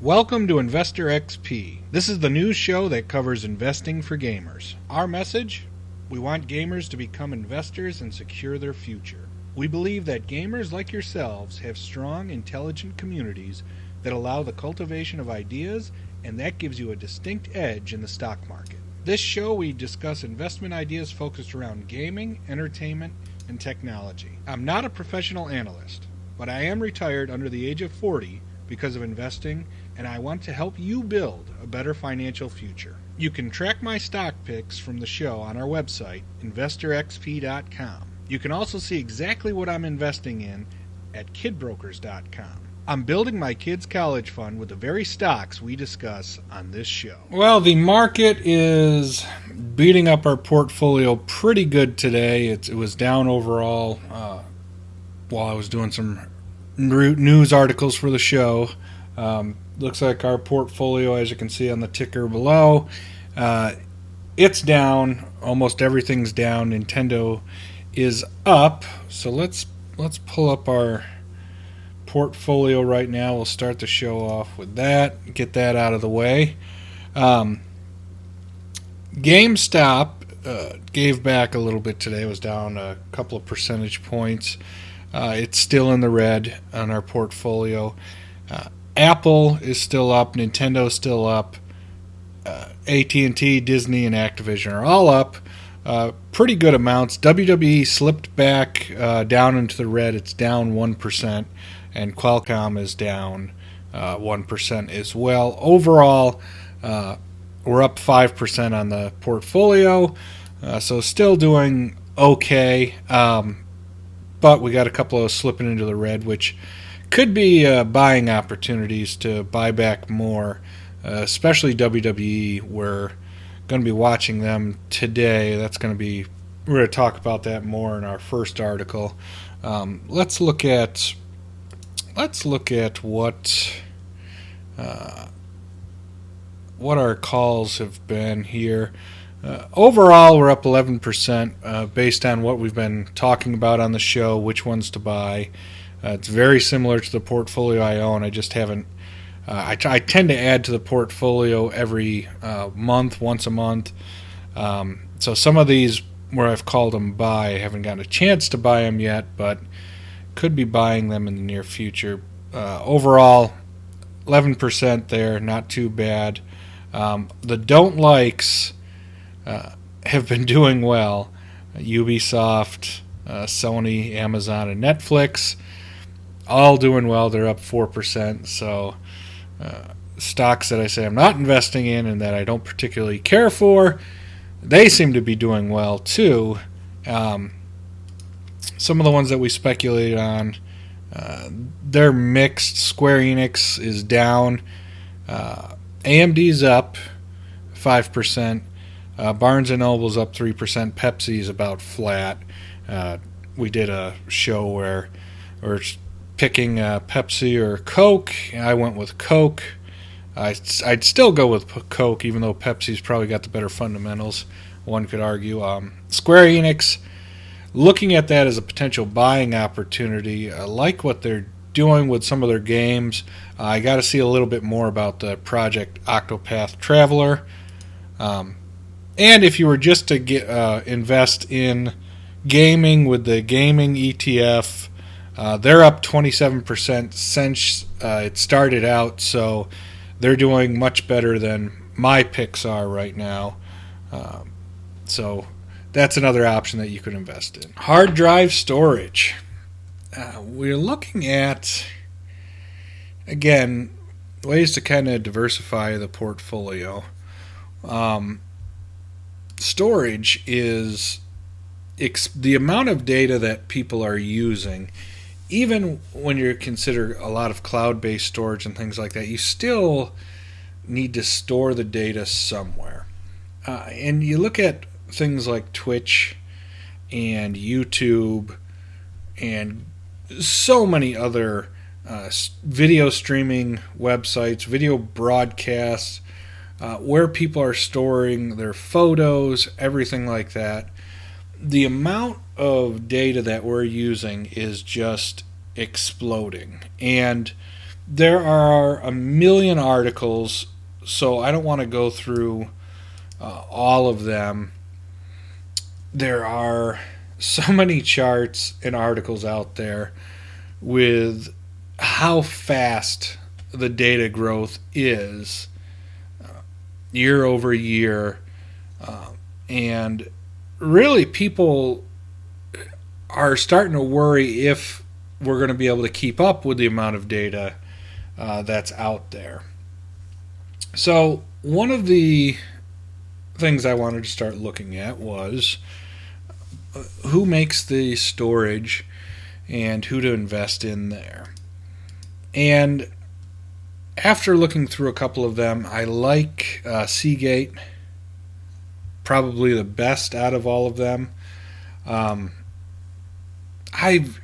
Welcome to Investor XP. This is the news show that covers investing for gamers. Our message? We want gamers to become investors and secure their future. We believe that gamers like yourselves have strong, intelligent communities that allow the cultivation of ideas, and that gives you a distinct edge in the stock market. This show we discuss investment ideas focused around gaming, entertainment, and technology. I'm not a professional analyst, but I am retired under the age of 40 because of investing, and I want to help you build a better financial future. You can track my stock picks from the show on our website, investorxp.com. You can also see exactly what I'm investing in at kidbrokers.com. I'm building my kids' college fund with the very stocks we discuss on this show. Well, the market is beating up our portfolio pretty good today. It was down overall while I was doing some news articles for the show. Looks like our portfolio, as you can see on the ticker below, it's down. Almost everything's down. Nintendo is up. So let's pull up our portfolio right now. We'll start the show off with that. Get that out of the way. GameStop gave back a little bit today. It was down a couple of percentage points. It's still in the red on our portfolio. Apple is still up. Nintendo is still up. AT&T, Disney, and Activision are all up. Pretty good amounts. WWE slipped back down into the red. It's down 1%. And Qualcomm is down 1% as well. Overall, we're up 5% on the portfolio. So still doing okay. But we got a couple of slipping into the red, which could be buying opportunities to buy back more, especially WWE. We're going to be watching them today. We're going to talk about that more in our first article. Let's look at what our calls have been here. Overall, we're up 11% based on what we've been talking about on the show, which ones to buy. It's very similar to the portfolio I own. I just haven't. I tend to add to the portfolio every month, once a month. So some of these where I've called them buy, I haven't gotten a chance to buy them yet, but could be buying them in the near future. Overall, 11% there, not too bad. The don't likes have been doing well. Ubisoft, Sony, Amazon, and Netflix, all doing well. They're up 4%. So stocks that I say I'm not investing in and that I don't particularly care for, they seem to be doing well too. Some of the ones that we speculated on, they're mixed. Square Enix is down. AMD's up 5%. Barnes & Noble's up 3%. Pepsi's about flat. We did a show where we're picking Pepsi or Coke. I went with Coke. I'd still go with Coke, even though Pepsi's probably got the better fundamentals, one could argue. Square Enix, looking at that as a potential buying opportunity. I like what they're doing with some of their games. I got to see a little bit more about the Project Octopath Traveler. And if you were just to invest in gaming with the gaming ETF, they're up 27% since it started out, so they're doing much better than my picks are right now. So that's another option that you could invest in. Hard drive storage. We're looking at, again, ways to kind of diversify the portfolio. Storage is the amount of data that people are using. Even when you consider a lot of cloud-based storage and things like that, you still need to store the data somewhere. And you look at things like Twitch and YouTube and so many other video streaming websites, video broadcasts, where people are storing their photos, everything like that. The amount of data that we're using is just exploding. And There are a million articles, so I don't want to go through all of them. There are so many charts and articles out there with how fast the data growth is year over year. And really, people are starting to worry if we're going to be able to keep up with the amount of data that's out there. So, one of the things I wanted to start looking at was who makes the storage and who to invest in there. And after looking through a couple of them, I like Seagate, probably the best out of all of them. I've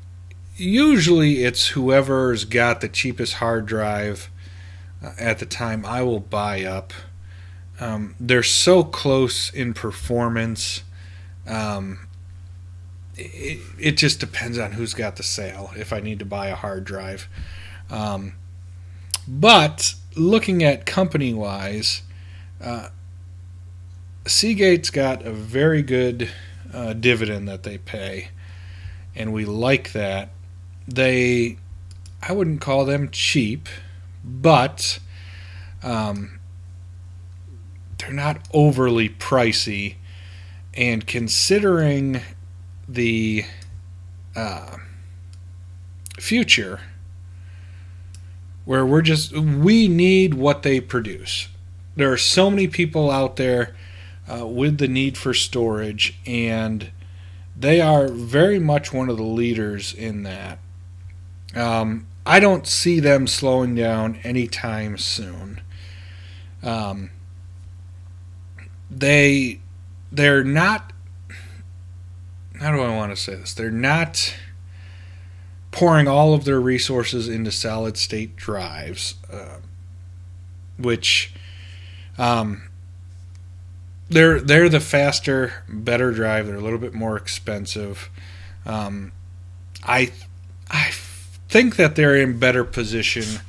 usually it's whoever's got the cheapest hard drive at the time I will buy up. They're so close in performance. It just depends on who's got the sale if I need to buy a hard drive. But looking at company wise, Seagate's got a very good dividend that they pay, and we like that. I wouldn't call them cheap, but they're not overly pricey, and considering the future, where we need what they produce. There are so many people out there with the need for storage, and they are very much one of the leaders in that. I don't see them slowing down anytime soon. They're not. How do I want to say this? They're not pouring all of their resources into solid state drives, which they're the faster, better drive. They're a little bit more expensive. I think that they're in better position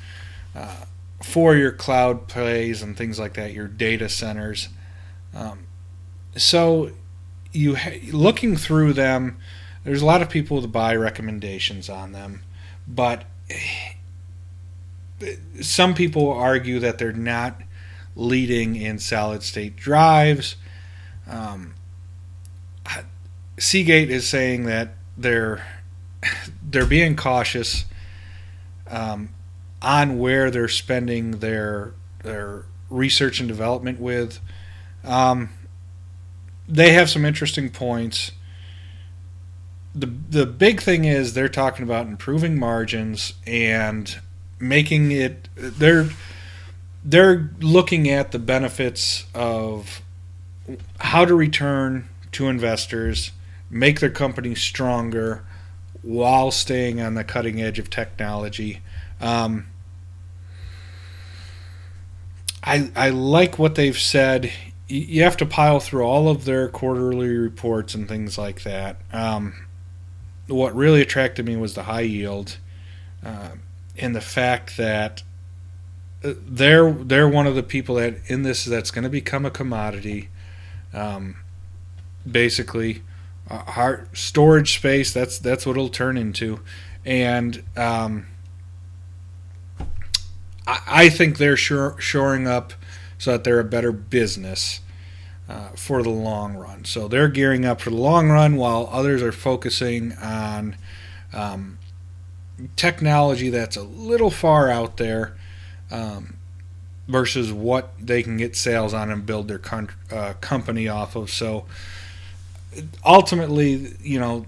for your cloud plays and things like that, your data centers. So looking through them, there's a lot of people with buy recommendations on them, but some people argue that they're not leading in solid state drives. Seagate is saying that they're being cautious on where they're spending their research and development with. They have some interesting points. The big thing is they're talking about improving margins and making it. They're looking at the benefits of how to return to investors, make their company stronger while staying on the cutting edge of technology. I like what they've said. You have to pile through all of their quarterly reports and things like that. What really attracted me was the high yield, and the fact that they're one of the people that in this that's going to become a commodity. Basically, hard storage space. That's what it'll turn into, and I think they're shoring up so that they're a better business for the long run. So they're gearing up for the long run while others are focusing on technology that's a little far out there versus what they can get sales on and build their company off of. So ultimately,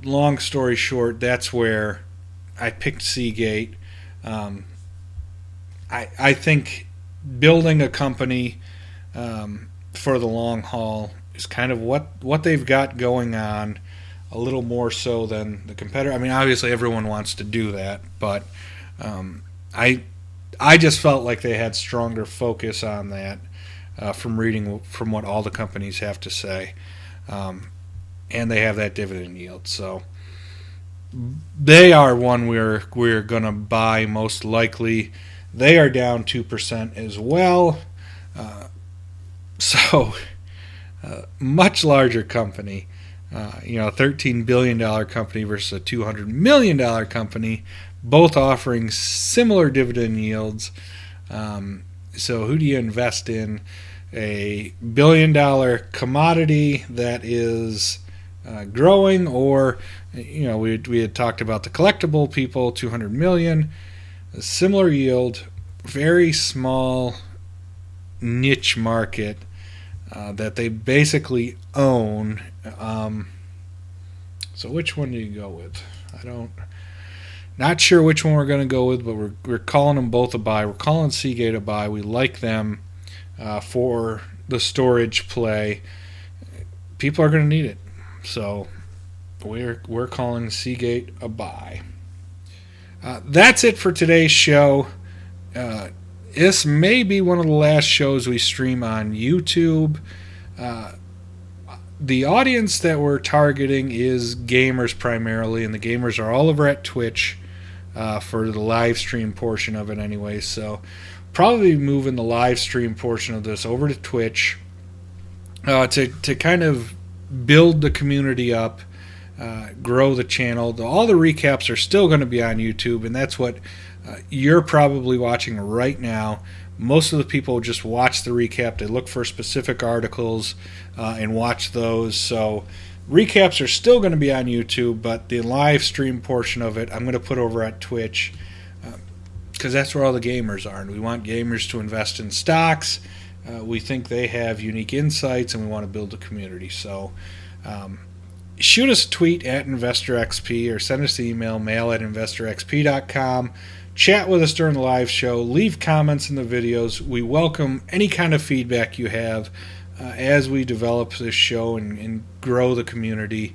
long story short, that's where I picked Seagate. I think building a company for the long haul is kind of what they've got going on, a little more so than the competitor. I mean, obviously everyone wants to do that, but I just felt like they had stronger focus on that from reading from what all the companies have to say, and they have that dividend yield. So they are one we're going to buy most likely. They are down 2% as well. So, much larger company, $13 billion company versus a $200 million company, both offering similar dividend yields. So who do you invest in? A billion-dollar commodity that is growing, or we had talked about the collectible people, 200 million, a similar yield, very small niche market that they basically own. So which one do you go with? Not sure which one we're going to go with, but we're calling them both a buy. We're calling Seagate a buy. We like them for the storage play. People are going to need it, so we're calling Seagate a buy. That's it for today's show. This may be one of the last shows we stream on YouTube. The audience that we're targeting is gamers primarily, and the gamers are all over at Twitch for the live stream portion of it anyway. So probably moving the live stream portion of this over to Twitch to kind of build the community up, grow the channel. All the recaps are still going to be on YouTube, and that's what you're probably watching right now. Most of the people just watch the recap. They look for specific articles and watch those. So recaps are still going to be on YouTube, but the live stream portion of it I'm going to put over at Twitch because that's where all the gamers are, and we want gamers to invest in stocks. We think they have unique insights, and we want to build a community. So shoot us a tweet at InvestorXP or send us an email, mail@investorxp.com. Chat with us during the live show. Leave comments in the videos. We welcome any kind of feedback you have as we develop this show and grow the community.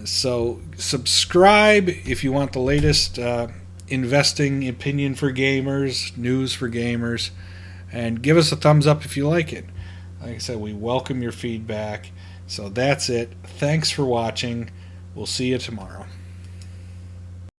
So subscribe if you want the latest investing opinion for gamers, news for gamers, and give us a thumbs up if you like it. Like I said, we welcome your feedback. So that's it. Thanks for watching. We'll see you tomorrow.